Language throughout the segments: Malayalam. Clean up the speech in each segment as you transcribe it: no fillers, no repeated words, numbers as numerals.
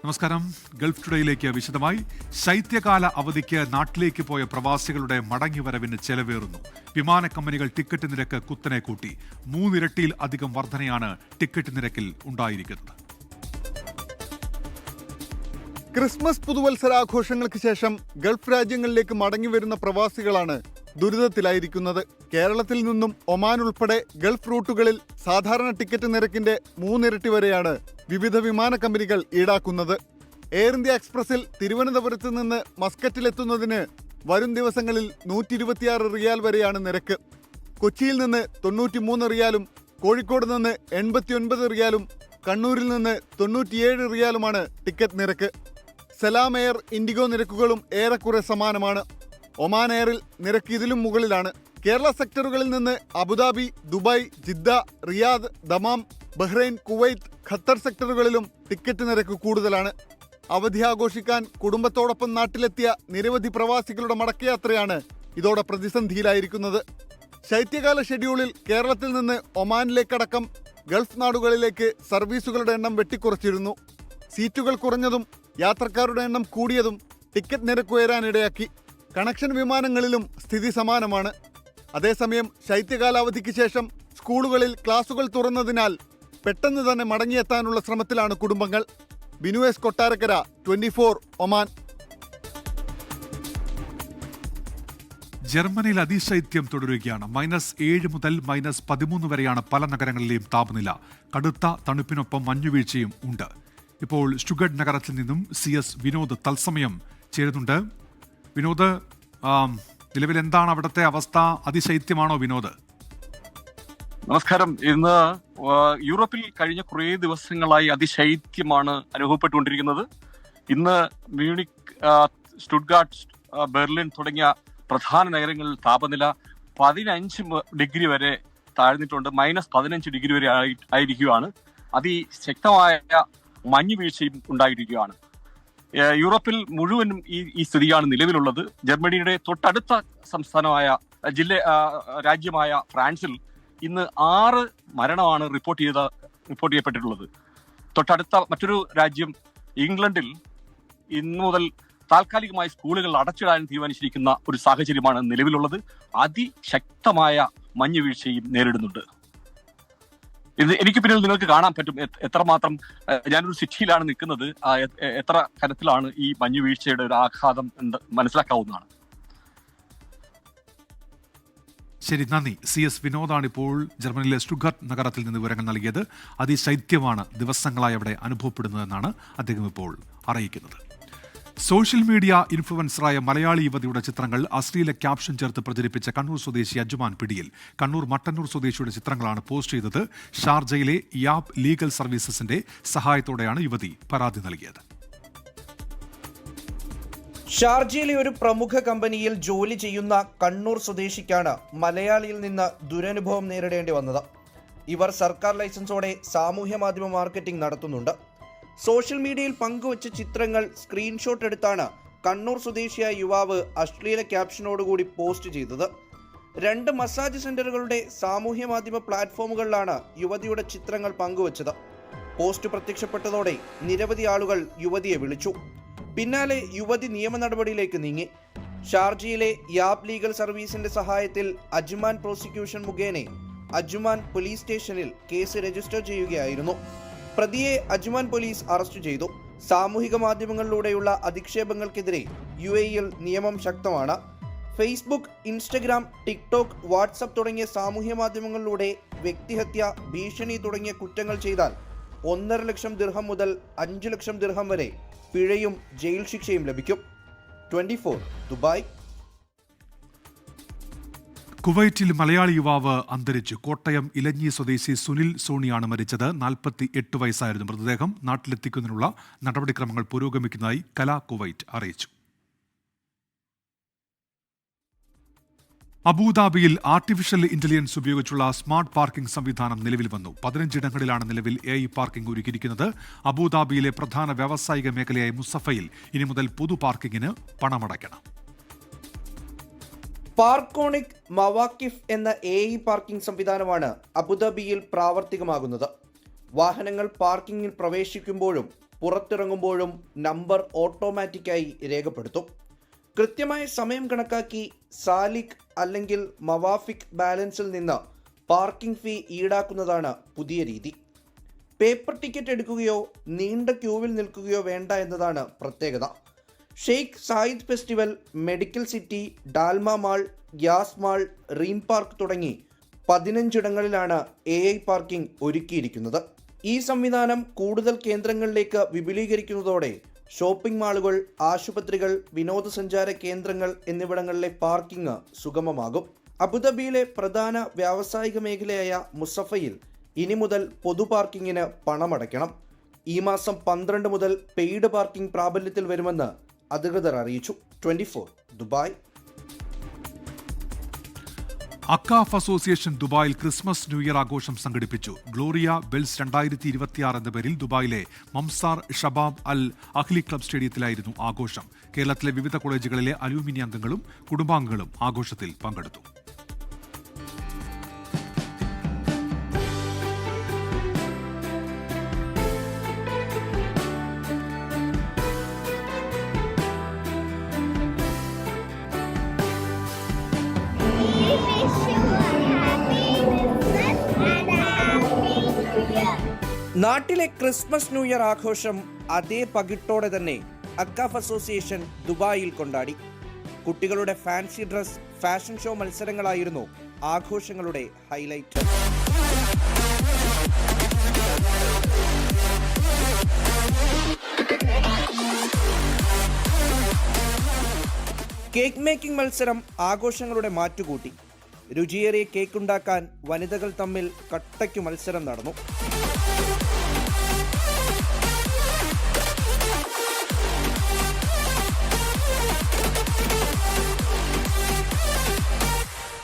നമസ്കാരം. ഗൾഫ് ടുഡേയിലേക്ക് വിശദമായി. ശൈത്യകാല അവധിക്ക് നാട്ടിലേക്ക് പോയ പ്രവാസികളുടെ മടങ്ങിവരവിന് ചെലവേറുന്നു. വിമാന കമ്പനികൾ ടിക്കറ്റ് നിരക്ക് കുത്തനെ കൂട്ടി. 3 ഇരട്ടിയിൽ അധികം വർധനയാണ് ടിക്കറ്റ് നിരക്കിൽ ഉണ്ടായിരിക്കുന്നത്. ക്രിസ്മസ് പുതുവത്സരാഘോഷങ്ങൾക്ക് ശേഷം ഗൾഫ് രാജ്യങ്ങളിലേക്ക് മടങ്ങിവരുന്ന പ്രവാസികളാണ് ദുരിതത്തിലായിരിക്കുന്നത്. കേരളത്തിൽ നിന്നും ഒമാൻ ഉൾപ്പെടെ ഗൾഫ് റൂട്ടുകളിൽ സാധാരണ ടിക്കറ്റ് നിരക്കിന്റെ 3 ഇരട്ടി വരെയാണ് വിവിധ വിമാന കമ്പനികൾ ഈടാക്കുന്നത്. എയർ ഇന്ത്യ എക്സ്പ്രസിൽ തിരുവനന്തപുരത്ത് നിന്ന് മസ്കറ്റിലെത്തുന്നതിന് വരും ദിവസങ്ങളിൽ 126 റിയാൽ വരെയാണ് നിരക്ക്. കൊച്ചിയിൽ നിന്ന് 93 റിയാലും കോഴിക്കോട് നിന്ന് 89 റിയാലും കണ്ണൂരിൽ നിന്ന് 97 റിയാലുമാണ് ടിക്കറ്റ് നിരക്ക്. സലാം എയർ, ഇൻഡിഗോ നിരക്കുകളും ഏറെക്കുറെ സമാനമാണ്. ഒമാൻ എയറിൽ നിരക്ക് ഇതിലും മുകളിലാണ്. കേരള സെക്ടറുകളിൽ നിന്ന് Abu Dhabi, Dubai, Jeddah, Riyadh, Dammam, Bahrain, Kuwait, Qatar സെക്ടറുകളിലും ടിക്കറ്റ് നിരക്ക് കൂടുതലാണ്. അവധി ആഘോഷിക്കാൻ കുടുംബത്തോടൊപ്പം നാട്ടിലെത്തിയ നിരവധി പ്രവാസികളുടെ മടക്കയാത്രയാണ് ഇതോടെ പ്രതിസന്ധിയിലായിരിക്കുന്നത്. ശൈത്യകാല ഷെഡ്യൂളിൽ കേരളത്തിൽ നിന്ന് ഒമാനിലേക്കടക്കം ഗൾഫ് നാടുകളിലേക്ക് സർവീസുകളുടെ എണ്ണം വെട്ടിക്കുറച്ചിരുന്നു. സീറ്റുകൾ കുറഞ്ഞതും യാത്രക്കാരുടെ എണ്ണം കൂടിയതും ടിക്കറ്റ് നിരക്ക് ഉയരാനിടയാക്കി. കണക്ഷൻ വിമാനങ്ങളിലും സ്ഥിതി സമാനമാണ്. അതേസമയം ശൈത്യകാലാവധിക്ക് ശേഷം സ്കൂളുകളിൽ ക്ലാസുകൾ തുറന്നതിനാൽ പെട്ടെന്ന് തന്നെ മടങ്ങിയെത്താനുള്ള ശ്രമത്തിലാണ് കുടുംബങ്ങൾ. Binu S Kottarakkara, 24 Oman. ജർമ്മനിയിൽ അതിശൈത്യം തുടരുകയാണ്. -7 മുതൽ -13 വരെയാണ് പല നഗരങ്ങളിലെയും താപനില. കടുത്ത തണുപ്പിനൊപ്പം മഞ്ഞുവീഴ്ചയും ഉണ്ട്. ഇപ്പോൾ സ്റ്റുഗർട്ട് നഗരത്തിൽ നിന്നും CS വിനോദ് തത്സമയം ചേരുന്നുണ്ട്. വിനോദ്, നിലവിൽ എന്താണ് അവിടുത്തെ അവസ്ഥ? അതിശൈത്യമാണോ വിനോദ്? നമസ്കാരം. ഇന്ന് യൂറോപ്പിൽ കഴിഞ്ഞ കുറേ ദിവസങ്ങളായി അതിശൈത്യമാണ് അനുഭവപ്പെട്ടുകൊണ്ടിരിക്കുന്നത്. ഇന്ന് മ്യൂണിക്, സ്റ്റുട്ട്ഗാർട്ട്, ബെർലിൻ തുടങ്ങിയ പ്രധാന നഗരങ്ങളിൽ താപനില 15 ഡിഗ്രി വരെ താഴ്ന്നിട്ടുണ്ട്. -15 ഡിഗ്രി വരെ ആയിരിക്കുകയാണ്. അതിശക്തമായ മഞ്ഞുവീഴ്ചയും ഉണ്ടായിരിക്കുകയാണ്. യൂറോപ്പിൽ മുഴുവനും ഈ സ്ഥിതിയാണ് നിലവിലുള്ളത്. ജർമ്മനിയുടെ തൊട്ടടുത്ത സംസ്ഥാനമായ രാജ്യമായ ഫ്രാൻസിൽ ഇന്ന് 6 മരണമാണ് റിപ്പോർട്ട് ചെയ്യപ്പെട്ടിട്ടുള്ളത്. തൊട്ടടുത്ത മറ്റൊരു രാജ്യം ഇംഗ്ലണ്ടിൽ ഇന്നു മുതൽ താൽക്കാലികമായി സ്കൂളുകൾ അടച്ചിടാൻ തീരുമാനിച്ചിരിക്കുന്ന ഒരു സാഹചര്യമാണ് നിലവിലുള്ളത്. അതിശക്തമായ മഞ്ഞുവീഴ്ചയും നേരിടുന്നുണ്ട്. ഇത് എനിക്ക് പിന്നിൽ നിങ്ങൾക്ക് കാണാൻ പറ്റും എത്രമാത്രം. ഞാനൊരു സിറ്റിയിലാണ് നിൽക്കുന്നത്. എത്ര കനത്തിലാണ് ഈ മഞ്ഞുവീഴ്ചയുടെ ഒരു ആഘാതം എന്ന് മനസ്സിലാക്കാവുന്നതാണ്. ശരി, നന്ദി. CS വിനോദാണ് ഇപ്പോൾ ജർമ്മനിയിലെ സ്റ്റുട്ട്ഗാർട്ട് നഗരത്തിൽ നിന്ന് വിവരങ്ങൾ നൽകിയത്. അതിശൈത്യമാണ് ദിവസങ്ങളായി അവിടെ അനുഭവപ്പെടുന്നതെന്നാണ് അദ്ദേഹം ഇപ്പോൾ അറിയിക്കുന്നത്. സോഷ്യൽ മീഡിയ ഇൻഫ്ലുവൻസറായ മലയാളി യുവതിയുടെ ചിത്രങ്ങൾ അശ്ലീല ക്യാപ്ഷൻ ചേർത്ത് പ്രചരിപ്പിച്ച കണ്ണൂർ സ്വദേശി അജ്മാൻ പിടിയിൽ. കണ്ണൂർ മട്ടന്നൂർ സ്വദേശിയുടെ ചിത്രങ്ങളാണ് പോസ്റ്റ് ചെയ്തത്. ഷാർജയിലെ യാബ് ലീഗൽ സർവീസസിന്റെ സഹായത്തോടെയാണ് യുവതി പരാതി നൽകിയത്. ഷാർജയിലെ ഒരു പ്രമുഖ കമ്പനിയിൽ ജോലി ചെയ്യുന്ന കണ്ണൂർ സ്വദേശിക്കാണ് മലയാളിയിൽ നിന്ന് ദുരനുഭവം നേരിടേണ്ടി വന്നത്. ഇവർ സർക്കാർ ലൈസൻസോടെ സാമൂഹ്യ മാധ്യമ മാർക്കറ്റിംഗ് നടത്തുന്നുണ്ട്. സോഷ്യൽ മീഡിയയിൽ പങ്കുവച്ച ചിത്രങ്ങൾ സ്ക്രീൻഷോട്ട് എടുത്താണ് കണ്ണൂർ സ്വദേശിയായ യുവാവ് അശ്ലീല ക്യാപ്ഷനോടുകൂടി പോസ്റ്റ് ചെയ്തത്. 2 മസാജ് സെന്ററുകളുടെ സാമൂഹ്യ മാധ്യമ പ്ലാറ്റ്ഫോമുകളിലാണ് യുവതിയുടെ ചിത്രങ്ങൾ പങ്കുവച്ചത്. പോസ്റ്റ് പ്രത്യക്ഷപ്പെട്ടതോടെ നിരവധി ആളുകൾ യുവതിയെ വിളിച്ചു. പിന്നാലെ യുവതി നിയമ നടപടിയിലേക്ക് നീങ്ങി. ഷാർജയിലെ യാബ് ലീഗൽ സർവീസിന്റെ സഹായത്തിൽ അജ്മാൻ പ്രോസിക്യൂഷൻ മുഖേന അജ്മാൻ പോലീസ് സ്റ്റേഷനിൽ കേസ് രജിസ്റ്റർ ചെയ്യുകയായിരുന്നു. പ്രതിയെ അജ്മാൻ പോലീസ് അറസ്റ്റ് ചെയ്തു. സാമൂഹിക മാധ്യമങ്ങളിലൂടെയുള്ള അധിക്ഷേപങ്ങൾക്കെതിരെ UAEയിൽ നിയമം ശക്തമാണ്. ഫേസ്ബുക്ക്, ഇൻസ്റ്റഗ്രാം, ടിക്ടോക്ക്, വാട്സപ്പ് തുടങ്ങിയ സാമൂഹ്യ മാധ്യമങ്ങളിലൂടെ വ്യക്തിഹത്യ, ഭീഷണി തുടങ്ങിയ കുറ്റങ്ങൾ ചെയ്താൽ 1.5 ലക്ഷം ദിർഹം മുതൽ 5 ലക്ഷം ദിർഹം വരെ പിഴയും ജയിൽ ശിക്ഷയും ലഭിക്കും. 24 ദുബായ്. കുവൈറ്റിൽ മലയാളി യുവാവ് അന്തരിച്ചു. കോട്ടയം ഇലഞ്ഞി സ്വദേശി സുനിൽ സോണിയാണ് മരിച്ചത്. 48 വയസ്സായിരുന്നു. മൃതദേഹം നാട്ടിലെത്തിക്കുന്നതിനുള്ള നടപടിക്രമങ്ങൾ പുരോഗമിക്കുന്നതായി കല കുവൈറ്റ് അറിയിച്ചു. അബുദാബിയിൽ ആർട്ടിഫിഷ്യൽ ഇന്റലിജൻസ് ഉപയോഗിച്ചുള്ള സ്മാർട്ട് പാർക്കിംഗ് സംവിധാനം നിലവിൽ വന്നു. 15 ഇടങ്ങളിലാണ് നിലവിൽ AI പാർക്കിംഗ് ഒരുക്കിയിരിക്കുന്നത്. അബുദാബിയിലെ പ്രധാന വ്യാവസായിക മേഖലയായ മുസഫയിൽ ഇനി മുതൽ പൊതു പാർക്കിങ്ങിന് പണമടയ്ക്കണം. പാർക്കോണിക് മവാക്കിഫ് എന്ന AI പാർക്കിംഗ് സംവിധാനമാണ് അബുദാബിയിൽ പ്രാവർത്തികമാകുന്നത്. വാഹനങ്ങൾ പാർക്കിങ്ങിൽ പ്രവേശിക്കുമ്പോഴും പുറത്തിറങ്ങുമ്പോഴും നമ്പർ ഓട്ടോമാറ്റിക്കായി രേഖപ്പെടുത്തും. കൃത്യമായ സമയം കണക്കാക്കി സാലിക് അല്ലെങ്കിൽ മവാഫിക് ബാലൻസിൽ നിന്ന് പാർക്കിംഗ് ഫീ ഈടാക്കുന്നതാണ് പുതിയ രീതി. പേപ്പർ ടിക്കറ്റ് എടുക്കുകയോ നീണ്ട ക്യൂവിൽ നിൽക്കുകയോ വേണ്ട എന്നതാണ് പ്രത്യേകത. Sheikh Zayed festival, medical city, Dalma mall, gas mall, Reem park തുടങ്ങി 15 ഇടങ്ങളിലാണ് AI പാർക്കിംഗ് ഒരുക്കിയിരിക്കുന്നത്. ഈ സംവിധാനം കൂടുതൽ കേന്ദ്രങ്ങളിലേക്ക് വിപുലീകരിക്കുന്നതോടെ ഷോപ്പിംഗ് മാളുകൾ, ആശുപത്രികൾ, വിനോദസഞ്ചാര കേന്ദ്രങ്ങൾ എന്നിവിടങ്ങളിലെ പാർക്കിംഗ് സുഗമമാകും. അബുദാബിയിലെ പ്രധാന വ്യാവസായിക മേഖലയായ മുസഫയിൽ ഇനി മുതൽ പൊതു പാർക്കിങ്ങിന് പണമടയ്ക്കണം. ഈ മാസം 12 മുതൽ പെയ്ഡ് പാർക്കിംഗ് പ്രാബല്യത്തിൽ വരുമെന്ന് അധികൃതർ അറിയിച്ചു. 24 ദുബായ്. അക്കാഫ് അസോസിയേഷൻ ദുബായിൽ ക്രിസ്മസ് ന്യൂ ഇയർ ആഘോഷം സംഘടിപ്പിച്ചു. ഗ്ലോറിയ ബെൽസ് 2026 എന്ന പേരിൽ ദുബായിലെ Mamzar Shabab al Ahli club സ്റ്റേഡിയത്തിലായിരുന്നു ആഘോഷം. കേരളത്തിലെ വിവിധ കോളേജുകളിലെ അലൂമിനി അംഗങ്ങളും കുടുംബാംഗങ്ങളും ആഘോഷത്തിൽ പങ്കെടുത്തു. നാട്ടിലെ ക്രിസ്മസ് ന്യൂ ഇയർ ആഘോഷം അതേ പകിട്ടോടെ തന്നെ അക്കാഫ് അസോസിയേഷൻ ദുബായിൽ കൊണ്ടാടി. കുട്ടികളുടെ ഫാൻസി ഡ്രസ്, ഫാഷൻ ഷോ മത്സരങ്ങളായിരുന്നു ആഘോഷങ്ങളുടെ ഹൈലൈറ്റ്. കേക്ക് മേക്കിംഗ് മത്സരം ആഘോഷങ്ങളുടെ മാറ്റുകൂട്ടി. രുചിയേറിയ കേക്ക് ഉണ്ടാക്കാൻ വനിതകൾ തമ്മിൽ കട്ടയ്ക്കു മത്സരം നടന്നു.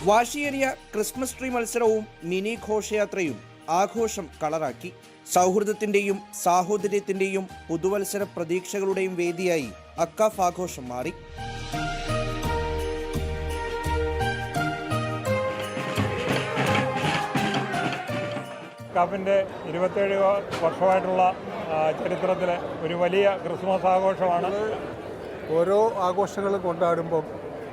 വാശിയേറിയ ക്രിസ്മസ് ട്രീ മത്സരവും മിനി ഘോഷയാത്രയും ആഘോഷം കളറാക്കി. സൗഹൃദത്തിന്റെയും സാഹോദര്യത്തിന്റെയും പുതുവത്സര പ്രതീക്ഷകളുടെയും വേദിയായി അക്കാഫ് ആഘോഷം മാറി. അക്കാഫിൻ്റെ 27 വർഷമായിട്ടുള്ള ചരിത്രത്തിലെ ഒരു വലിയ ക്രിസ്മസ് ആഘോഷമാണ്. ഓരോ ആഘോഷങ്ങളും കൊണ്ടാടുമ്പം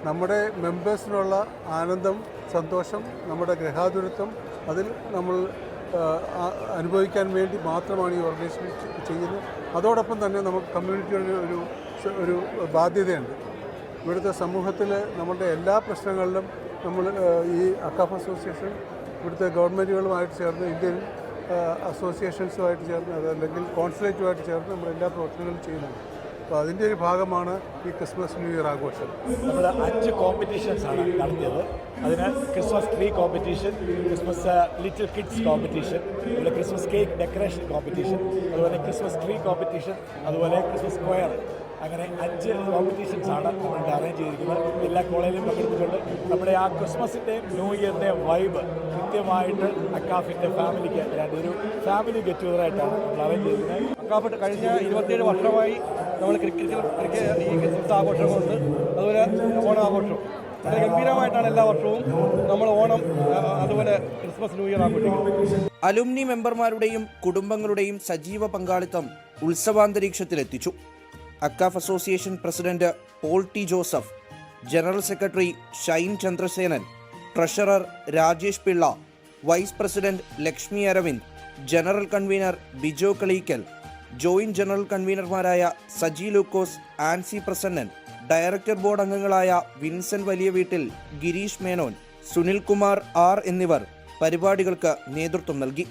നമ്മുടെ മെമ്പേഴ്സിനുള്ള ആനന്ദം, സന്തോഷം, നമ്മുടെ ഗൃഹാതുരത്വം അതിൽ നമ്മൾ അനുഭവിക്കാൻ വേണ്ടി മാത്രമാണ് ഈ ഓർഗനൈസേഷൻ ചെയ്യുന്നത്. അതോടൊപ്പം തന്നെ നമുക്ക് കമ്മ്യൂണിറ്റിയുടെ ഒരു ബാധ്യതയുണ്ട്. ഇവിടുത്തെ സമൂഹത്തിൽ നമ്മളുടെ എല്ലാ പ്രശ്നങ്ങളിലും നമ്മൾ ഈ അക്കാഫ് അസോസിയേഷൻ ഇവിടുത്തെ ഗവൺമെൻറ്റുകളുമായിട്ട് ചേർന്ന്, ഇന്ത്യൻ അസോസിയേഷൻസുമായിട്ട് ചേർന്ന്, അതല്ലെങ്കിൽ കോൺസുലേറ്റുമായിട്ട് ചേർന്ന് നമ്മൾ എല്ലാ പ്രവർത്തനങ്ങളും ചെയ്യുന്നുണ്ട്. അപ്പോൾ അതിൻ്റെ ഒരു ഭാഗമാണ് ഈ ക്രിസ്മസ് ന്യൂ ഇയർ ആഘോഷം. നമ്മൾ 5 കോമ്പറ്റീഷൻസാണ് നടത്തിയത്. അതിന് Christmas tree competition, Christmas little kids competition, അതുപോലെ ക്രിസ്മസ് കേക്ക് ഡെക്കറേഷൻ കോമ്പറ്റീഷൻ, അതുപോലെ ക്രിസ്മസ് ട്രീ കോമ്പറ്റീഷൻ, അതുപോലെ ക്രിസ്മസ് സ്ക്വയർ. അങ്ങനെ 5 കോമ്പറ്റീഷൻസാണ് നമ്മളുടെ അറേഞ്ച് ചെയ്തിരിക്കുന്നത്. എല്ലാ കോളേജിലും പങ്കെടുത്തുകൊണ്ട് നമ്മുടെ ആ ക്രിസ്മസിൻ്റെയും ന്യൂ ഇയറിൻ്റെയും വൈബ് കൃത്യമായിട്ട് അക്കാഫിൻ്റെ ഫാമിലിക്ക് ഒരു ഫാമിലി ഗെറ്റ് ടുഗദറായിട്ടാണ് നമ്മൾ അറേഞ്ച് ചെയ്തിരിക്കുന്നത്. അക്കാഫ് കഴിഞ്ഞ 27 വർഷമായി നമ്മൾ ഈ ക്രിസ്മസ് ആഘോഷങ്ങളുണ്ട്. അതുപോലെ ഓണാഘോഷം വളരെ ഗംഭീരമായിട്ടാണ് എല്ലാ വർഷവും നമ്മൾ ഓണം, അതുപോലെ ക്രിസ്മസ് ന്യൂ ഇയർ ആഘോഷിക്കുന്നത്. അലുമിനി മെമ്പർമാരുടെയും കുടുംബങ്ങളുടെയും സജീവ പങ്കാളിത്തം ഉത്സവാന്തരീക്ഷത്തിലെത്തിച്ചു. AKCAF association president Paul T Joseph, general secretary Shine Chandrasenan, treasurer Rajesh Pillai, vice president Lakshmi Aravind, general convener Bijo Kaleekkal, joint general കൺവീനർമാരായ സജി ലൂക്കോസ്, ആൻസി പ്രസന്നൻ, ഡയറക്ടർ ബോർഡ് അംഗങ്ങളായ വിൻസെന്റ് വലിയ വീട്ടിൽ, ഗിരീഷ് മേനോൻ, സുനിൽ കുമാർ ആർ എന്നിവർ പരിപാടികൾക്ക് നേതൃത്വം നൽകി.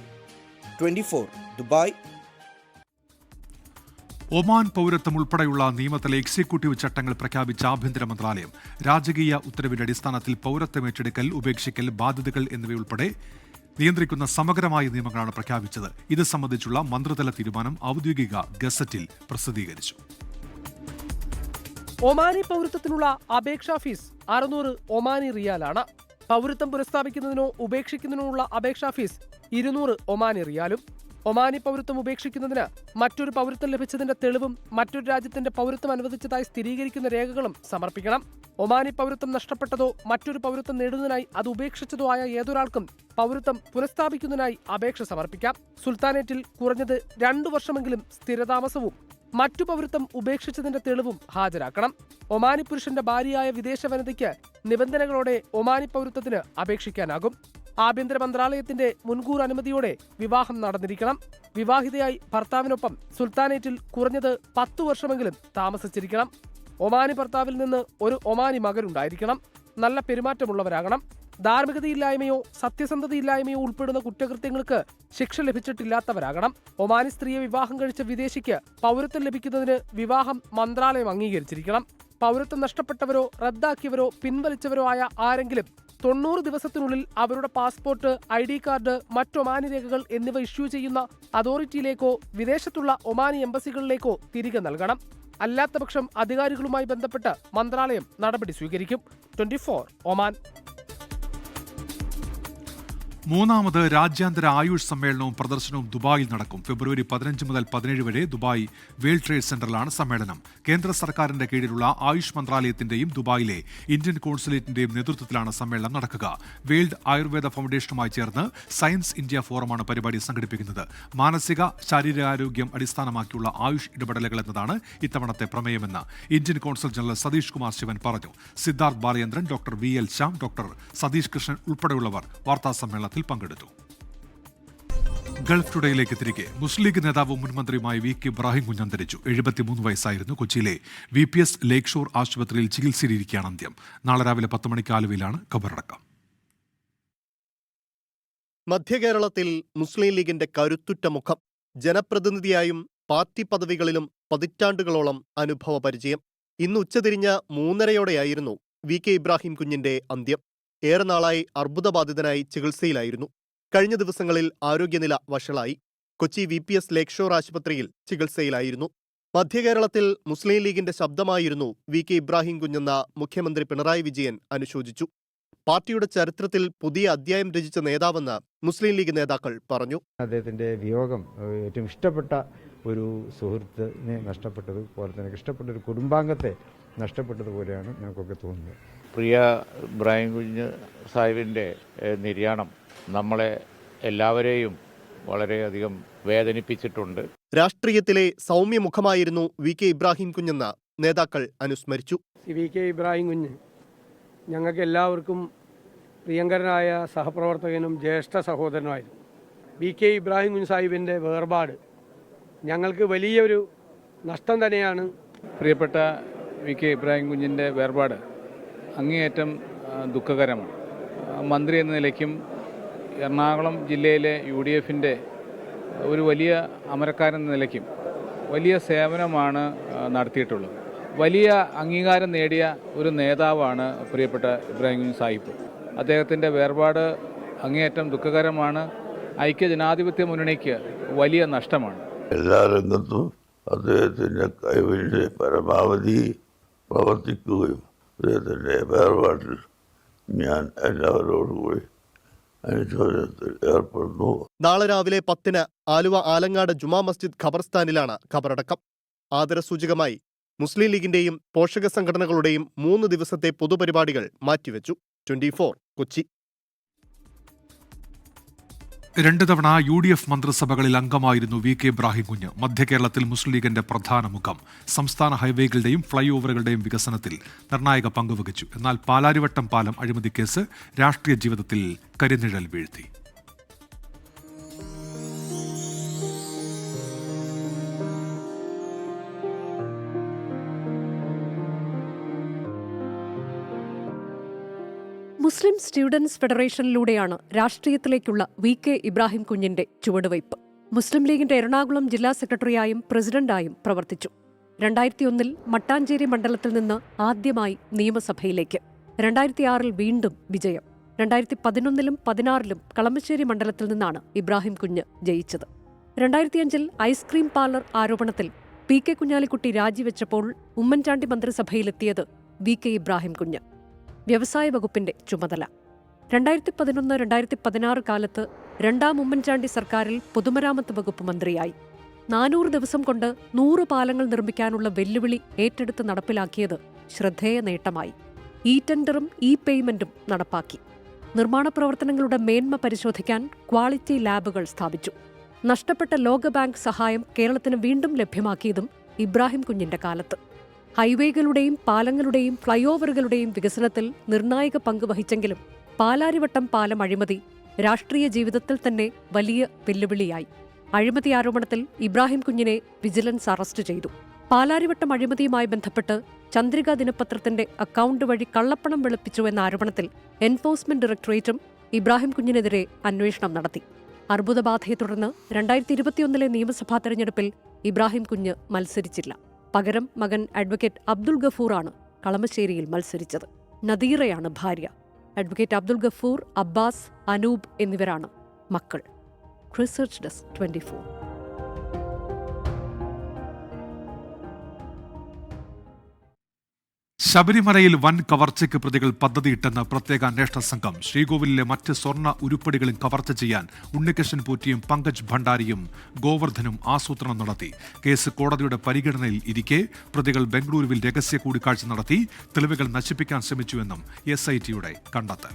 24 ദുബായ്. ഒമാൻ പൗരത്വം ഉൾപ്പെടെയുള്ള നിയമത്തിലെ എക്സിക്യൂട്ടീവ് ചട്ടങ്ങൾ പ്രഖ്യാപിച്ച ആഭ്യന്തര മന്ത്രാലയം രാജകീയ ഉത്തരവിന്റെ അടിസ്ഥാനത്തിൽ പൗരത്വം ഏറ്റെടുക്കൽ, ഉപേക്ഷിക്കൽ, ബാധ്യതകൾ എന്നിവയുൾപ്പെടെ നിയന്ത്രിക്കുന്ന സമഗ്രമായ നിയമങ്ങളാണ് പ്രഖ്യാപിച്ചത്. ഇത് സംബന്ധിച്ചുള്ള മന്ത്രിതല തീരുമാനം ഔദ്യോഗിക ഗസറ്റിൽ പ്രസിദ്ധീകരിച്ചു. ഒമാനി പൗരത്വത്തിനുള്ള അപേക്ഷാ ഫീസ് 600 ഒമാനി റിയാലാണ്. പൗരത്വം പുനഃസ്ഥാപിക്കുന്നതിനോ ഉപേക്ഷിക്കുന്നതിനോ ഉള്ള അപേക്ഷാ ഫീസ് 200 ഒമാനി റിയാലും. ഒമാനി പൗരത്വം ഉപേക്ഷിക്കുന്നതിന് മറ്റൊരു പൗരത്വം ലഭിച്ചതിന്റെ തെളിവും മറ്റൊരു രാജ്യത്തിന്റെ പൗരത്വം അനുവദിച്ചതായി സ്ഥിരീകരിക്കുന്ന രേഖകളും സമർപ്പിക്കണം. ഒമാനി പൗരത്വം നഷ്ടപ്പെട്ടതോ മറ്റൊരു പൗരത്വം നേടുന്നതിനായി അത് ഉപേക്ഷിച്ചതോ ആയ ഏതൊരാൾക്കും പൗരത്വം പുനഃസ്ഥാപിക്കുന്നതിനായി അപേക്ഷ സമർപ്പിക്കാം. സുൽത്താനേറ്റിൽ കുറഞ്ഞത് 2 വർഷമെങ്കിലും സ്ഥിരതാമസവും മറ്റു പൗരത്വം ഉപേക്ഷിച്ചതിന്റെ തെളിവും ഹാജരാക്കണം. ഒമാനി പുരുഷന്റെ ഭാര്യയായ വിദേശ വനിതയ്ക്ക് നിബന്ധനകളോടെ ഒമാനി പൗരത്വത്തിന് അപേക്ഷിക്കാനാകും. ആഭ്യന്തര മന്ത്രാലയത്തിന്റെ മുൻകൂർ അനുമതിയോടെ വിവാഹം നടന്നിരിക്കണം. വിവാഹിതയായി ഭർത്താവിനൊപ്പം സുൽത്താനേറ്റിൽ കുറഞ്ഞത് 10 വർഷമെങ്കിലും താമസിച്ചിരിക്കണം. ഒമാനി ഭർത്താവിൽ നിന്ന് ഒരു ഒമാനി മകനുണ്ടായിരിക്കണം. നല്ല പെരുമാറ്റമുള്ളവരാകണം. ധാർമ്മികതയില്ലായ്മയോ സത്യസന്ധതയില്ലായ്മയോ ഉൾപ്പെടുന്ന കുറ്റകൃത്യങ്ങൾക്ക് ശിക്ഷ ലഭിച്ചിട്ടില്ലാത്തവരാകണം. ഒമാനി സ്ത്രീയെ വിവാഹം കഴിച്ച വിദേശിക്ക് പൗരത്വം ലഭിക്കുന്നതിന് വിവാഹം മന്ത്രാലയം അംഗീകരിച്ചിരിക്കണം. പൗരത്വം നഷ്ടപ്പെട്ടവരോ റദ്ദാക്കിയവരോ പിൻവലിച്ചവരോ ആയ ആരെങ്കിലും 90 ദിവസത്തിനുള്ളിൽ അവരുടെ പാസ്പോർട്ട്, ID കാർഡ്, മറ്റ് ഒമാനി രേഖകൾ എന്നിവ ഇഷ്യൂ ചെയ്യുന്ന അതോറിറ്റിയിലേക്കോ വിദേശത്തുള്ള ഒമാനി എംബസികളിലേക്കോ തിരികെ നൽകണം. അല്ലാത്തപക്ഷം അധികാരികളുമായി ബന്ധപ്പെട്ട് മന്ത്രാലയം നടപടി സ്വീകരിക്കും. 24 ഒമാൻ. മൂന്നാമത് രാജ്യാന്തര ആയുഷ് സമ്മേളനവും പ്രദർശനവും ദുബായിൽ നടക്കും. ഫെബ്രുവരി 15 മുതൽ 17 വരെ ദുബായ് വേൾഡ് ട്രേഡ് സെന്ററിലാണ് സമ്മേളനം. കേന്ദ്ര സർക്കാരിന്റെ കീഴിലുള്ള ആയുഷ് മന്ത്രാലയത്തിന്റെയും ദുബായിലെ ഇന്ത്യൻ കോൺസുലേറ്റിന്റെയും നേതൃത്വത്തിലാണ് സമ്മേളനം നടക്കുക. വേൾഡ് ആയുർവേദ ഫൗണ്ടേഷനുമായി ചേർന്ന് സയൻസ് ഇന്ത്യ ഫോറമാണ് പരിപാടി സംഘടിപ്പിക്കുന്നത്. മാനസിക ശാരീരികാരോഗ്യം അടിസ്ഥാനമാക്കിയുള്ള ആയുഷ് ഇടപെടലുകൾ എന്നതാണ് ഇത്തവണത്തെ പ്രമേയമെന്ന് Indian consul general Satish Kumar Sivan പറഞ്ഞു. Siddharth Balachandran, doctor VL Shyam, doctor Satish Krishnan ഉൾപ്പെടെയുള്ളവർ വാർത്താസമ്മേളനത്തിൽ പങ്കെടുത്തു. ഗൾഫ് ടുഡേയിലേക്ക് തിരികെ. മുസ്ലിം ലീഗ് നേതാവും മുൻമന്ത്രിയുമായ VK ഇബ്രാഹിം കുഞ്ഞ് അന്തരിച്ചു. 73 വയസ്സായിരുന്നു. കൊച്ചിയിലെ VPS ലേക്ക് ഷോർ ആശുപത്രിയിൽ ചികിത്സയിലിരിക്കുകയാണ് അന്ത്യം. നാളെ രാവിലെ 10 മണിക്ക് ആലുവയിലാണ് ഖബറടക്കം. മധ്യകേരളത്തിൽ മുസ്ലിം ലീഗിന്റെ കരുത്തുറ്റ മുഖം. ജനപ്രതിനിധിയായും പാർട്ടി പദവികളിലും പതിറ്റാണ്ടുകളോളം അനുഭവ പരിചയം. ഇന്ന് ഉച്ചതിരിഞ്ഞ 3:30യോടെയായിരുന്നു VK ഇബ്രാഹിം കുഞ്ഞിന്റെ അന്ത്യം. ഏറെ നാളായി അർബുദബാധിതനായി ചികിത്സയിലായിരുന്നു. കഴിഞ്ഞ ദിവസങ്ങളിൽ ആരോഗ്യനില വഷളായി. കൊച്ചി VPS ലേക്ക് ഷോർ ആശുപത്രിയിൽ ചികിത്സയിലായിരുന്നു. മധ്യകേരളത്തിൽ മുസ്ലിം ലീഗിന്റെ ശബ്ദമായിരുന്നു VK ഇബ്രാഹിം കുഞ്ഞെന്ന മുഖ്യമന്ത്രി പിണറായി വിജയൻ അനുശോചിച്ചു. പാർട്ടിയുടെ ചരിത്രത്തിൽ പുതിയ അധ്യായം രചിച്ച നേതാവെന്ന് മുസ്ലിം ലീഗ് നേതാക്കൾ പറഞ്ഞു. അദ്ദേഹത്തിന്റെ വിയോഗം ഏറ്റവും ഇഷ്ടപ്പെട്ട ഒരു സുഹൃത്തിനെ നഷ്ടപ്പെട്ടതുപോലെ തന്നെ ഇഷ്ടപ്പെട്ട ഒരു കുടുംബാംഗത്തെ നഷ്ടപ്പെട്ടതുപോലെയാണ് ഞങ്ങൾക്കൊക്കെ തോന്നുന്നത്. പ്രിയ ഇബ്രാഹിം കുഞ്ഞ് സാഹിബിൻ്റെ നിര്യാണം നമ്മളെ എല്ലാവരെയും വളരെയധികം വേദനിപ്പിച്ചിട്ടുണ്ട്. രാഷ്ട്രീയത്തിലെ സൗമ്യമുഖമായിരുന്നു VK ഇബ്രാഹിം കുഞ്ഞെന്ന് നേതാക്കൾ അനുസ്മരിച്ചു. VK ഇബ്രാഹിം കുഞ്ഞ് ഞങ്ങൾക്ക് എല്ലാവർക്കും പ്രിയങ്കരനായ സഹപ്രവർത്തകനും ജ്യേഷ്ഠ സഹോദരനുമായിരുന്നു. VK ഇബ്രാഹിം കുഞ്ഞ് സാഹിബിൻ്റെ വേർപാട് ഞങ്ങൾക്ക് വലിയൊരു നഷ്ടം തന്നെയാണ്. പ്രിയപ്പെട്ട VK ഇബ്രാഹിം കുഞ്ഞിൻ്റെ വേർപാട് അങ്ങേയറ്റം ദുഃഖകരമാണ്. മന്ത്രി എന്ന നിലയ്ക്കും എറണാകുളം ജില്ലയിലെ UDFൻ്റെ ഒരു വലിയ അമരക്കാരൻ എന്ന നിലയ്ക്കും വലിയ സേവനമാണ് നടത്തിയിട്ടുള്ളത്. വലിയ അംഗീകാരം നേടിയ ഒരു നേതാവാണ് പ്രിയപ്പെട്ട ഇബ്രാഹിം കുഞ്ഞ് സാഹിബ്. അദ്ദേഹത്തിൻ്റെ വേർപാട് അങ്ങേയറ്റം ദുഃഖകരമാണ്. ഐക്യജനാധിപത്യ മുന്നണിക്ക് വലിയ നഷ്ടമാണ്. എല്ലാ രംഗത്തും അദ്ദേഹത്തിൻ്റെ കഴിവിൻ്റെ പരമാവധി പ്രവർത്തിക്കുകയും അദ്ദേഹത്തിൻ്റെ വേർപാട്ടിൽ ഞാൻ എല്ലാവരോടുകൂടി അനുശോചനത്തിൽ ഏർപ്പെടുന്നു. നാളെ രാവിലെ 10-ന് ആലുവ ആലങ്ങാട് ജുമാ മസ്ജിദ് ഖബർസ്ഥാനിലാണ് ഖബറടക്കം. ആദരസൂചകമായി മുസ്ലിം ലീഗിന്റെയും പോഷക സംഘടനകളുടെയും 3 ദിവസത്തെ പൊതുപരിപാടികൾ മാറ്റിവെച്ചു. 24 കൊച്ചി. 2 തവണ UDF മന്ത്രിസഭകളിൽ അംഗമായിരുന്നു VK ഇബ്രാഹിം കുഞ്ഞ്. മധ്യകേരളത്തിൽ മുസ്ലിം ലീഗിന്റെ പ്രധാന മുഖം. സംസ്ഥാന ഹൈവേകളുടെയും ഫ്ളൈ ഓവറുകളുടെയും വികസനത്തിൽ നിർണായക പങ്കുവഹിച്ചു. എന്നാൽ പാലാരിവട്ടം പാലം അഴിമതി കേസ് രാഷ്ട്രീയ ജീവിതത്തിൽ കരിനിഴൽ വീഴ്ത്തി. മുസ്ലിം സ്റ്റുഡൻസ് ഫെഡറേഷനിലൂടെയാണ് രാഷ്ട്രീയത്തിലേക്കുള്ള VK ഇബ്രാഹിം കുഞ്ഞിന്റെ ചുവടുവയ്പ്. മുസ്ലിം ലീഗിന്റെ എറണാകുളം ജില്ലാ സെക്രട്ടറിയായും പ്രസിഡന്റായും പ്രവർത്തിച്ചു. 2001 മട്ടാഞ്ചേരി മണ്ഡലത്തിൽ നിന്ന് ആദ്യമായി നിയമസഭയിലേക്ക്. 2006 വീണ്ടും വിജയം. 2011 16 കളമശ്ശേരി മണ്ഡലത്തിൽ നിന്നാണ് ഇബ്രാഹിം കുഞ്ഞ് ജയിച്ചത്. 2005 ഐസ്ക്രീം പാർലർ ആരോപണത്തിൽ PK കുഞ്ഞാലിക്കുട്ടി രാജിവെച്ചപ്പോൾ ഉമ്മൻചാണ്ടി മന്ത്രിസഭയിലെത്തിയത് VK ഇബ്രാഹിം കുഞ്ഞ്. വ്യവസായ വകുപ്പിന്റെ ചുമതല. 2011-2016 കാലത്ത് രണ്ടാം ഉമ്മൻചാണ്ടി സർക്കാരിൽ പൊതുമരാമത്ത് വകുപ്പ് മന്ത്രിയായി. 400 ദിവസം കൊണ്ട് 100 പാലങ്ങൾ നിർമ്മിക്കാനുള്ള വെല്ലുവിളി ഏറ്റെടുത്ത് നടപ്പിലാക്കിയത് ശ്രദ്ധേയ നേട്ടമായി. ഇ ടെൻഡറും ഇ പേയ്മെന്റും നടപ്പാക്കി. നിർമ്മാണ പ്രവർത്തനങ്ങളുടെ മേന്മ പരിശോധിക്കാൻ ക്വാളിറ്റി ലാബുകൾ സ്ഥാപിച്ചു. നഷ്ടപ്പെട്ട ലോകബാങ്ക് സഹായം കേരളത്തിന് വീണ്ടും ലഭ്യമാക്കിയതും ഇബ്രാഹിം കുഞ്ഞിന്റെ കാലത്ത്. ഹൈവേകളുടെയും പാലങ്ങളുടെയും ഫ്ളൈ ഓവറുകളുടെയും വികസനത്തിൽ നിർണായക പങ്ക് വഹിച്ചെങ്കിലും പാലാരിവട്ടം പാലം അഴിമതി രാഷ്ട്രീയ ജീവിതത്തിൽ തന്നെ വലിയ വെല്ലുവിളിയായി. അഴിമതി ആരോപണത്തിൽ ഇബ്രാഹിം കുഞ്ഞിനെ വിജിലൻസ് അറസ്റ്റ് ചെയ്തു. പാലാരിവട്ടം അഴിമതിയുമായി ബന്ധപ്പെട്ട് ചന്ദ്രിക ദിനപത്രത്തിന്റെ അക്കൗണ്ട് വഴി കള്ളപ്പണം വെളുപ്പിച്ചുവെന്ന ആരോപണത്തിൽ എൻഫോഴ്സ്മെന്റ് ഡയറക്ടറേറ്റും ഇബ്രാഹിം കുഞ്ഞിനെതിരെ അന്വേഷണം നടത്തി. അർബുദബാധയെ തുടർന്ന് 2021 നിയമസഭാ തെരഞ്ഞെടുപ്പിൽ ഇബ്രാഹിം കുഞ്ഞ് മത്സരിച്ചില്ല. പകരം മകൻ അഡ്വക്കേറ്റ് അബ്ദുൾ ഗഫൂറാണ് കളമശ്ശേരിയിൽ മത്സരിച്ചത്. നദീറയാണ് ഭാര്യ. അഡ്വക്കേറ്റ് അബ്ദുൾ ഗഫൂർ, അബ്ബാസ്, അനൂപ് എന്നിവരാണ് മക്കൾ. Research desk 24. ശബരിമലയിൽ വൻ കവർച്ചയ്ക്ക് പ്രതികൾ പദ്ധതിയിട്ടെന്ന് പ്രത്യേക അന്വേഷണ സംഘം. ശ്രീകോവിലിലെ മറ്റ് സ്വർണ്ണ ഉരുപ്പടികളും കവർച്ച ചെയ്യാൻ ഉണ്ണികൃഷ്ണൻ പോറ്റിയും പങ്കജ് ഭണ്ഡാരിയും ഗോവർദ്ധനും ആസൂത്രണം നടത്തി. കേസ് കോടതിയുടെ പരിഗണനയിൽ ഇരിക്കെ പ്രതികൾ ബംഗളൂരുവിൽ രഹസ്യ കൂടിക്കാഴ്ച നടത്തി തെളിവുകൾ നശിപ്പിക്കാൻ ശ്രമിച്ചുവെന്നും SITയുടെ കണ്ടെത്തൽ.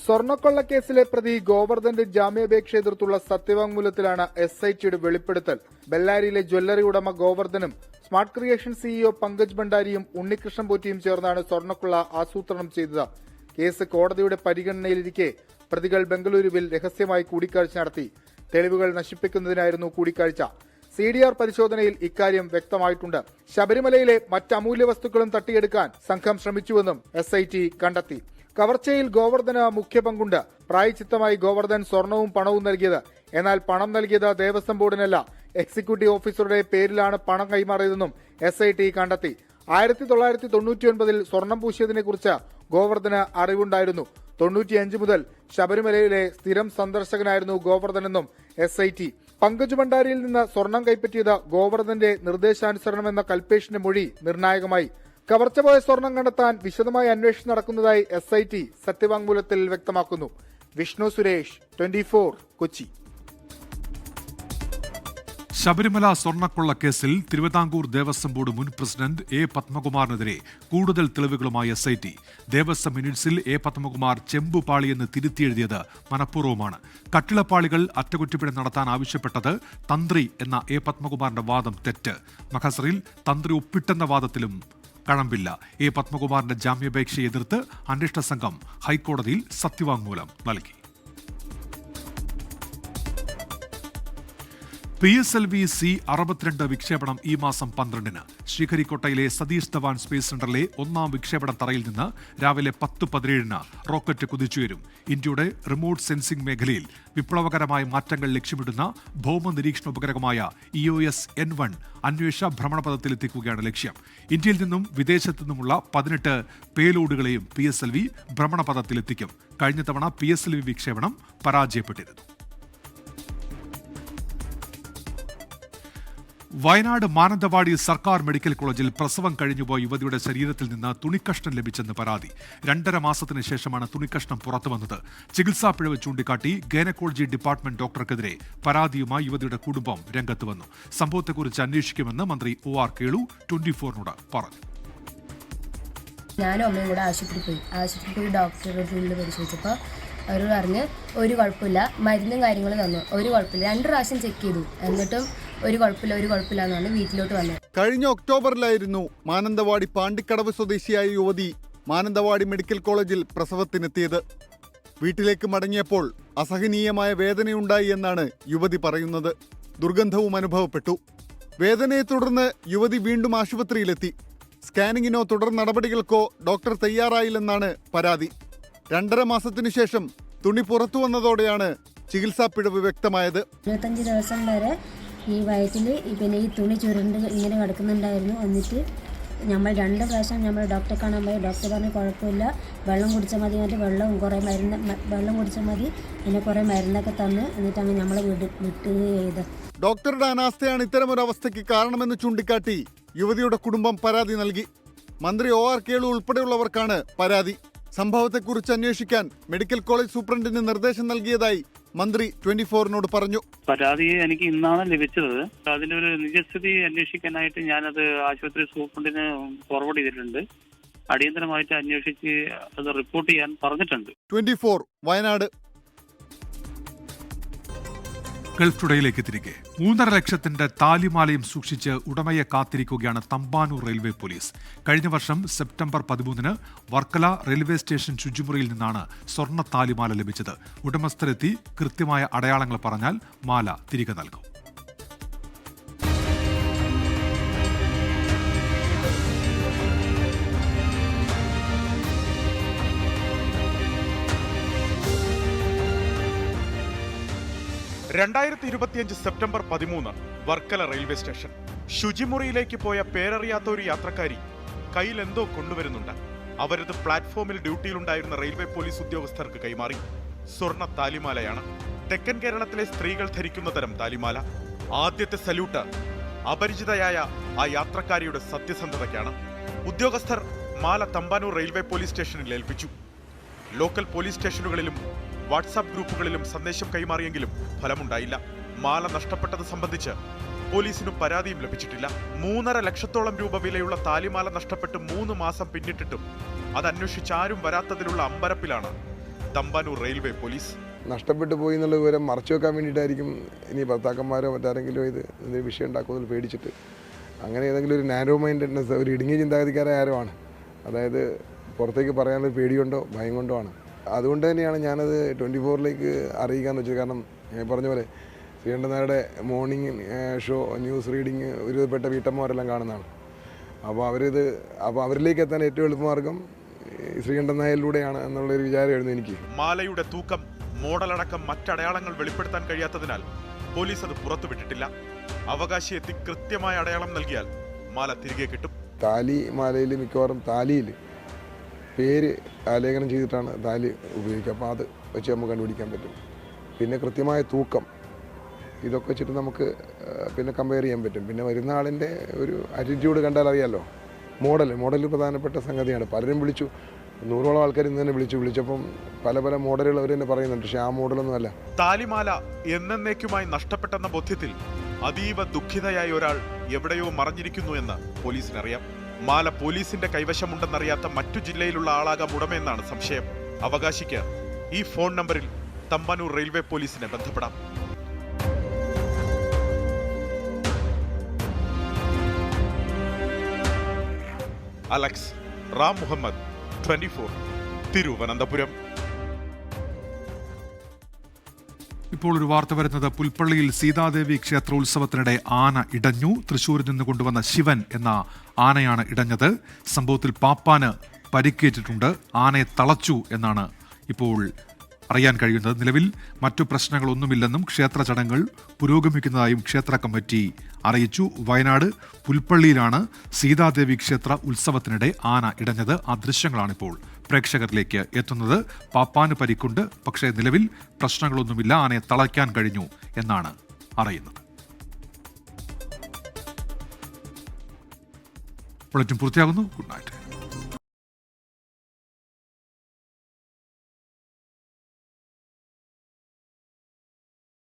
സ്വർണ്ണക്കൊള്ളക്കേസിലെ പ്രതി ഗോവർദ്ധന്റെ ജാമ്യാപേക്ഷ എതിർത്തുള്ള സത്യവാങ്മൂലത്തിലാണ് SITയുടെ വെളിപ്പെടുത്തൽ. ബെല്ലാരിയിലെ ജ്വല്ലറി ഉടമ ഗോവർദ്ധനും സ്മാർട്ട് ക്രിയേഷൻ CEO പങ്കജ് ഭണ്ഡാരിയും ഉണ്ണികൃഷ്ണൻ പോറ്റിയും ചേർന്നാണ് സ്വർണ്ണക്കൊള്ള ആസൂത്രണം ചെയ്തത്. കേസ് കോടതിയുടെ പരിഗണനയിലിരിക്കെ പ്രതികൾ ബംഗളൂരുവിൽ രഹസ്യമായി കൂടിക്കാഴ്ച നടത്തി. തെളിവുകൾ നശിപ്പിക്കുന്നതിനായിരുന്നു കൂടിക്കാഴ്ച. CDR പരിശോധനയിൽ ഇക്കാര്യം വ്യക്തമായിട്ടുണ്ട്. ശബരിമലയിലെ മറ്റ് അമൂല്യ വസ്തുക്കളും തട്ടിയെടുക്കാൻ സംഘം ശ്രമിച്ചുവെന്നും SIT കണ്ടെത്തി. കവർച്ചയിൽ ഗോവർദ്ധന് മുഖ്യ പങ്കുണ്ട്. പ്രായച്ചിത്തമായി ഗോവർദ്ധൻ സ്വർണവും പണവും നൽകിയത്. എന്നാൽ പണം നൽകിയത് ദേവസ്വം ബോർഡിനല്ല, എക്സിക്യൂട്ടീവ് ഓഫീസറുടെ പേരിലാണ് പണം കൈമാറിയതെന്നും SIT കണ്ടെത്തി. 1999 സ്വർണം പൂശിയതിനെക്കുറിച്ച് ഗോവർദ്ധന് അറിവുണ്ടായിരുന്നു. 95 മുതൽ ശബരിമലയിലെ സ്ഥിരം സന്ദർശകനായിരുന്നു ഗോവർദ്ധനെന്നും SIT. പങ്കജ് ഭണ്ഡാരിയിൽ നിന്ന് സ്വർണം കൈപ്പറ്റിയത് ഗോവർദ്ധന്റെ നിർദ്ദേശാനുസരണമെന്ന കൽപേഷിന്റെ മൊഴി നിർണായകമായി. കവർച്ച പോയ സ്വർണം കണ്ടെത്താൻ വിശദമായ അന്വേഷണം നടക്കുന്നതായി SIT സത്യവാങ്മൂലത്തിൽ വ്യക്തമാക്കുന്നു. വിഷ്ണു സുരേഷ്, 24, കൊച്ചി. ശബരിമല സ്വർണ്ണക്കൊള്ള കേസിൽ തിരുവിതാംകൂർ ദേവസ്വം ബോർഡ് മുൻ പ്രസിഡന്റ് A. പത്മകുമാറിനെതിരെ കൂടുതൽ തെളിവുകളുമായി SIT. ദേവസ്വം മിനിറ്റ്സിൽ A. പത്മകുമാർ ചെമ്പുപാളിയെന്ന് തിരുത്തിയെഴുതിയത് മനഃപൂർവ്വമാണ്. കട്ടിളപ്പാളികൾ അറ്റകുറ്റപ്പണി നടത്താൻ ആവശ്യപ്പെട്ടത് തന്ത്രി എന്ന A. പത്മകുമാറിന്റെ വാദം തെറ്റ്. മഹസറിൽ തന്ത്രി ഒപ്പിട്ടെന്ന വാദത്തിലും കഴമ്പില്ല. A. പത്മകുമാറിന്റെ ജാമ്യാപേക്ഷയെ എതിർത്ത് അന്വേഷണ സംഘം ഹൈക്കോടതിയിൽ സത്യവാങ്മൂലം നൽകി. PSLV C-62 വിക്ഷേപണം ഈ മാസം 12-ന്. ശ്രീഹരിക്കോട്ടയിലെ സതീഷ് ധവാൻ സ്പേസ് സെന്ററിലെ 1ാം വിക്ഷേപണ തറയിൽ നിന്ന് രാവിലെ 10:17-ന് റോക്കറ്റ് കുതിച്ചുയരും. ഇന്ത്യയുടെ റിമോട്ട് സെൻസിംഗ് മേഖലയിൽ വിപ്ലവകരമായ മാറ്റങ്ങൾ ലക്ഷ്യമിടുന്ന ഭൗമ നിരീക്ഷണ ഉപഗ്രഹമായ EOS N1 അന്വേഷ ഭ്രമണപഥത്തിലെത്തിക്കുകയാണ് ലക്ഷ്യം. ഇന്ത്യയിൽ നിന്നും വിദേശത്തു നിന്നുമുള്ള 18 പേലോഡുകളെയും PSLV ഭ്രമണപഥത്തിലെത്തിക്കും. കഴിഞ്ഞ തവണ PSLV വിക്ഷേപണം പരാജയപ്പെട്ടിരുന്നു. വയനാട് മാനന്തവാടി സർക്കാർ മെഡിക്കൽ കോളേജിൽ പ്രസവം കഴിഞ്ഞുപോയ യുവതിയുടെ ശരീരത്തിൽ നിന്ന് തുണിക്കഷ്ണം ലഭിച്ചെന്ന് പരാതി. 2.5 മാസത്തിന് ശേഷമാണ് തുണിക്കഷ്ണം പുറത്തുവന്നത്. ചികിത്സാ പിഴവ് ചൂണ്ടിക്കാട്ടി ഗൈനക്കോളജി ഡിപ്പാർട്ട്മെന്റ് ഡോക്ടർക്കെതിരെ പരാതിയുമായി യുവതിയുടെ കുടുംബം രംഗത്ത് വന്നു. സംഭവത്തെക്കുറിച്ച് അന്വേഷിക്കുമെന്ന് മന്ത്രി OR കേളു 24-നോട് പറഞ്ഞു. ഞാനും അമ്മയും കൂടെ ആശുപത്രിയിൽ പോയി ഡോക്ടറുടെ ഉള്ളിൽ പരിശോധിച്ചപ്പോൾ അവർ പറഞ്ഞ് ഒരു കുഴപ്പമില്ല, മരുന്നും കാര്യങ്ങളും തന്നു, ഒരു കുഴപ്പമില്ല. 2 പ്രാവശ്യം ചെക്ക് ചെയ്തു, എന്നിട്ടും ഒരു കുഴപ്പമില്ല എന്നാണ് വീട്ടിലോട്ട് വന്നത്. കഴിഞ്ഞ ഒക്ടോബറിലായിരുന്നു മാനന്തവാടി പാണ്ടിക്കടവ് സ്വദേശിയായ യുവതി മാനന്തവാടി മെഡിക്കൽ കോളേജിൽ പ്രസവത്തിനെത്തിയത്. വീട്ടിലേക്ക് മടങ്ങിയപ്പോൾ അസഹനീയമായ വേദനയുണ്ടായി എന്നാണ് യുവതി പറയുന്നത്. ദുർഗന്ധവും അനുഭവപ്പെട്ടു. വേദനയെ തുടർന്ന് യുവതി വീണ്ടും ആശുപത്രിയിലെത്തി. സ്കാനിങ്ങിനോ തുടർ നടപടികൾക്കോ ഡോക്ടർ തയ്യാറായില്ലെന്നാണ് പരാതി. 2.5 മാസത്തിനു ശേഷം തുണി പുറത്തു വന്നതോടെയാണ് ചികിത്സാ പിഴവ് വ്യക്തമായത്. 25 ദിവസം വരെ ഈ വയറ്റിൽ പിന്നെ ഈ തുണി ചുരുണ്ട് ഇങ്ങനെ കിടക്കുന്നുണ്ടായിരുന്നു. എന്നിട്ട് നമ്മൾ 2 പ്രാവശ്യം നമ്മൾ ഡോക്ടറെ കാണാൻ പോയി. ഡോക്ടർ പറഞ്ഞ് കുഴപ്പമില്ല, വെള്ളം കുടിച്ചാൽ മതി, എന്നിട്ട് വെള്ളം കുടിച്ചാൽ മതി, പിന്നെ കുറേ മരുന്നൊക്കെ തന്ന് എന്നിട്ടാണ് നമ്മൾ വിട്ട് ചെയ്ത്. ഡോക്ടറുടെ അനാസ്ഥയാണ് ഇത്തരമൊരു അവസ്ഥയ്ക്ക് കാരണമെന്ന് ചൂണ്ടിക്കാട്ടി യുവതിയുടെ കുടുംബം പരാതി നൽകി. മന്ത്രി OR കേളു ഉൾപ്പെടെയുള്ളവർക്കാണ് പരാതി. സംഭവത്തെക്കുറിച്ച് അന്വേഷിക്കാൻ മെഡിക്കൽ കോളേജ് സൂപ്രണ്ടിന് നിർദ്ദേശം നൽകിയതായി മന്ത്രി 24-നോട് പറഞ്ഞു. പരാതി എനിക്ക് ഇന്നാണ് ലഭിച്ചത്. അതിന്റെ ഒരു നിജസ്ഥിതി അന്വേഷിക്കാനായിട്ട് ഞാനത് ആശുപത്രി സൂപ്രണ്ടിന് ഫോർവേഡ് ചെയ്തിട്ടുണ്ട്. അടിയന്തരമായിട്ട് അന്വേഷിച്ച് അത് റിപ്പോർട്ട് ചെയ്യാൻ പറഞ്ഞിട്ടുണ്ട്. 24 വയനാട്. ഗൾഫ് ടുഡേയിലേക്ക് തിരികെ. 3.5 ലക്ഷത്തിന്റെ താലിമാലയും സൂക്ഷിച്ച് ഉടമയെ കാത്തിരിക്കുകയാണ് തമ്പാനൂർ റെയിൽവേ പോലീസ്. കഴിഞ്ഞ വർഷം സെപ്റ്റംബർ 13 വർക്കല റെയിൽവേ സ്റ്റേഷൻ ശുചിമുറിയിൽ നിന്നാണ് സ്വർണ്ണ താലിമാല ലഭിച്ചത്. ഉടമസ്ഥരെത്തി കൃത്യമായ അടയാളങ്ങൾ പറഞ്ഞാൽ മാല തിരികെ നൽകും. September 13 Varkala railway station. ശുചിമുറിയിലേക്ക് പോയ പേരറിയാത്ത ഒരു യാത്രക്കാരി കയ്യിൽ എന്തോ കൊണ്ടുവരുന്നുണ്ട്. അവരത് പ്ലാറ്റ്ഫോമിൽ ഡ്യൂട്ടിയിലുണ്ടായിരുന്ന റെയിൽവേ പോലീസ് ഉദ്യോഗസ്ഥർക്ക് കൈമാറി. സ്വർണ്ണ താലിമാലയാണ്. തെക്കൻ കേരളത്തിലെ സ്ത്രീകൾ ധരിക്കുന്ന തരം താലിമാല. ആദ്യത്തെ സല്യൂട്ട് അപരിചിതയായ ആ യാത്രക്കാരിയുടെ സത്യസന്ധതയ്ക്കാണ്. ഉദ്യോഗസ്ഥർ മാല തമ്പാനൂർ റെയിൽവേ പോലീസ് സ്റ്റേഷനിൽ ഏൽപ്പിച്ചു. ലോക്കൽ പോലീസ് സ്റ്റേഷനുകളിലും വാട്സാപ്പ് ഗ്രൂപ്പുകളിലും സന്ദേശം കൈമാറിയെങ്കിലും ഫലമുണ്ടായില്ല. മാല നഷ്ടപ്പെട്ടത് സംബന്ധിച്ച് പോലീസിന് പരാതിയും ലഭിച്ചിട്ടില്ല. 3.5 ലക്ഷത്തോളം രൂപ വിലയുള്ള താലിമാല നഷ്ടപ്പെട്ട് 3 മാസം പിന്നിട്ടിട്ടും അത് അന്വേഷിച്ചാരും വരാത്തതിലുള്ള അമ്പരപ്പിലാണ് തമ്പാനൂർ റെയിൽവേ പോലീസ്. നഷ്ടപ്പെട്ടു പോയി എന്നുള്ള വിവരം മറച്ചു വെക്കാൻ വേണ്ടിയിട്ടായിരിക്കും ഇനി ഭർത്താക്കന്മാരോ മറ്റാരെങ്കിലും ഇത് വിഷയം ഉണ്ടാക്കുന്നതിൽ പേടിച്ചിട്ട് അങ്ങനെ ഏതെങ്കിലും ഒരു നാരോ മൈൻഡഡ്നെസ്, ഒരു ഇടുങ്ങിയ ചിന്താഗതിക്കാരായ ആരോ ആണ്. അതായത് പുറത്തേക്ക് പറയാനൊരു പേടിയുണ്ടോ ഭയം കൊണ്ടോ ആണ്. അതുകൊണ്ട് തന്നെയാണ് ഞാനത് 24-ലേക്ക് അറിയിക്കാന്ന് വെച്ചത്. കാരണം പറഞ്ഞ പോലെ ശ്രീകണ്ഠൻ നായരുടെ മോർണിംഗ് ഷോ ന്യൂസ് റീഡിങ് ഒരുവിധപ്പെട്ട വീട്ടമ്മമാരെല്ലാം കാണുന്നതാണ്. അപ്പോൾ അവരിലേക്ക് എത്താൻ ഏറ്റവും എളുപ്പമാർഗം ശ്രീകണ്ഠൻ നായരിലൂടെയാണ് എന്നുള്ളൊരു വിചാരമായിരുന്നു എനിക്ക്. മാലയുടെ തൂക്കം, മോഡലടക്കം മറ്റടയാളങ്ങൾ വെളിപ്പെടുത്താൻ കഴിയാത്തതിനാൽ പോലീസ് അത് പുറത്തുവിട്ടിട്ടില്ല. അവകാശി എത്തി കൃത്യമായ അടയാളം നൽകിയാൽ മാല തിരികെ കിട്ടും. താലി മാലയിൽ മിക്കവാറും താലിയിൽ പേര് ആലേഖനം ചെയ്തിട്ടാണ് താലി ഉപയോഗിക്കുക. അപ്പോൾ അത് വെച്ച് നമുക്ക് കണ്ടുപിടിക്കാൻ പറ്റും. പിന്നെ കൃത്യമായ തൂക്കം, ഇതൊക്കെ വെച്ചിട്ട് നമുക്ക് പിന്നെ കമ്പയർ ചെയ്യാൻ പറ്റും. പിന്നെ വരുന്ന ആളിൻ്റെ ഒരു ആറ്റിറ്റ്യൂഡ് കണ്ടാൽ അറിയാമല്ലോ. മോഡൽ പ്രധാനപ്പെട്ട സംഗതിയാണ്. പലരും വിളിച്ചു, 100ഓളം ആൾക്കാർ ഇന്ന് തന്നെ വിളിച്ചപ്പം പല മോഡലുകൾ അവർ തന്നെ പറയുന്നുണ്ട്. പക്ഷേ ആ മോഡലൊന്നും അല്ല. താലിമാല എന്നേക്കുമായി നഷ്ടപ്പെട്ടെന്ന ബോധ്യത്തിൽ അതീവ ദുഃഖിതയായ ഒരാൾ എവിടെയോ മറഞ്ഞിരിക്കുന്നു എന്ന് പോലീസിനറിയാം. മാല പോലീസിന്റെ കൈവശമുണ്ടെന്നറിയാത്ത മറ്റു ജില്ലയിലുള്ള ആളാകാം ഉടമയെന്നാണ് സംശയം. അവകാശിക്ക് ഈ ഫോൺ നമ്പറിൽ തമ്പാനൂർ റെയിൽവേ പോലീസിനെ ബന്ധപ്പെടാം. അലക്സ് റാം മുഹമ്മദ്, 24, തിരുവനന്തപുരം. ഇപ്പോൾ ഒരു വാർത്ത വരുന്നത് പുൽപ്പള്ളിയിൽ സീതാദേവി ക്ഷേത്രോത്സവത്തിനിടെ ആന ഇടഞ്ഞു. തൃശ്ശൂരിൽ നിന്ന് കൊണ്ടുവന്ന ശിവൻ എന്ന ആനയാണ് ഇടഞ്ഞത്. സംഭവത്തിൽ പാപ്പാന് പരിക്കേറ്റിട്ടുണ്ട്. ആനയെ തളച്ചു എന്നാണ് ഇപ്പോൾ അറിയാൻ കഴിയുന്നത്. നിലവിൽ മറ്റു പ്രശ്നങ്ങളൊന്നുമില്ലെന്നും ക്ഷേത്ര ചടങ്ങുകൾ പുരോഗമിക്കുന്നതായും ക്ഷേത്ര കമ്മിറ്റി അറിയിച്ചു. വയനാട് പുൽപ്പള്ളിയിലാണ് സീതാദേവി ക്ഷേത്ര ഉത്സവത്തിനിടെ ആന ഇടഞ്ഞത്. ആ ദൃശ്യങ്ങളാണിപ്പോൾ പ്രേക്ഷകരിലേക്ക് എത്തുന്നത്. പാപ്പാന് പരിക്കുണ്ട്, പക്ഷേ നിലവിൽ പ്രശ്നങ്ങളൊന്നുമില്ല. ആനയെ തളയ്ക്കാൻ കഴിഞ്ഞു എന്നാണ് അറിയുന്നത്. ബുള്ളറ്റിൻ പൂർത്തിയാകുന്നു. Good night.